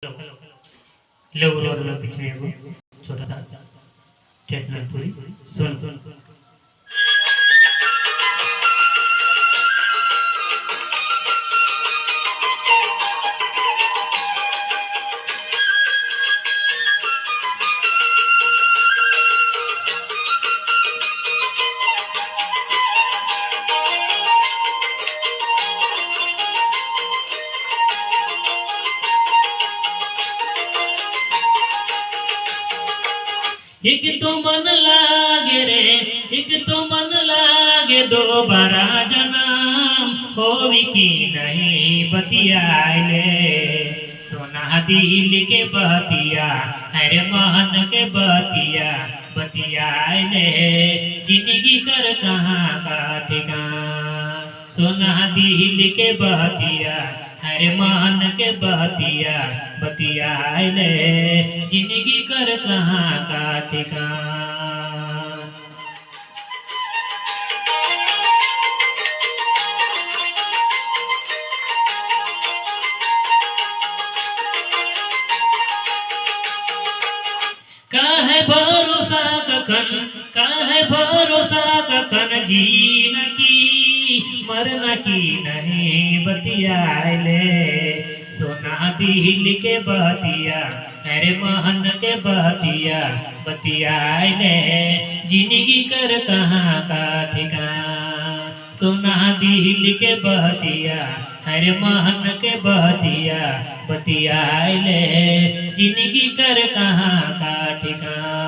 लोग पीछे एगो छोटा सा स्टेटमेंट पूरी सुन एक तो मन लागे रे, एक तो मन लागे दोबारा जन्म होवी की नहीं बतियाले। सोना दिल के बतिया हरे महन के बतिया बतियाले। जिंदगी कर कहाँ का ठिकाना। सोना दिल के बतिया हरे मान के बतिया बतियाले। जिंदगी कर कहाँ का ठिकाना। काहे भरोसा कखन, काहे भरोसा कखन जीना की मरना की नहीं बतियाले। सोना दिल के बतिया हरे महन के बतिया बतियाले। जिंदगी कर कहाँ का ठिकाना। सोना दिल के बतिया हरे महन के बतिया बतियाले। जिंदगी कर कहाँ का ठिकाना।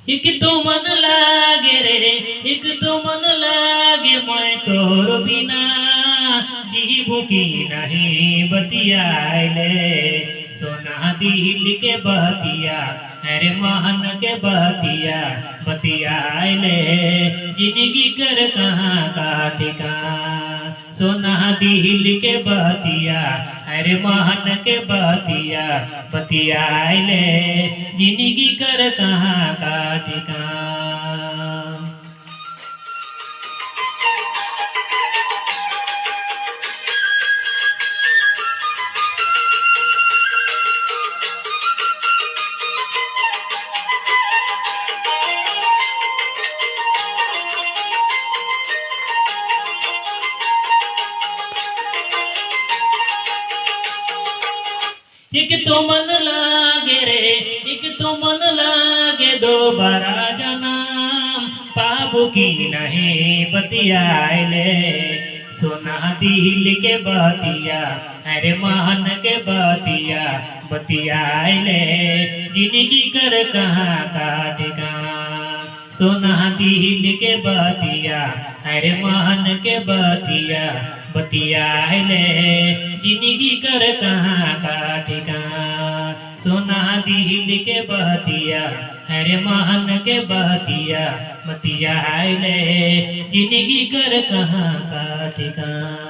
एक तो मन लागे रे, एक तो मन लागे मैं तोर बिना जीवू की नहीं बतियाले। सोना दिल के बतिया हरे महन के बतिया बतियाले। जिंदगी कर कहाँ का ठिकाना। सोना दिल के बतिया हरे महन के बतिया बतियाले। जिंदगी कर कहाँ का ठिकाना। एक तो मन लागे रे, एक तो मन लागे दोबारा जन्म पाबू की नहीं बतियाले। सोना दिल के बतिया हरे महन के बतिया बतियाले। जिंदगी कर कहाँ का ठिकाना। सोना दिल के बतिया हरे महन के बतिया बतियाले। जिंदगी कर कहाँ का ठिकाना। सोना दिल के बतिया हरे महन के बतिया बतियाले। जिंदगी कर कहाँ का ठिकाना।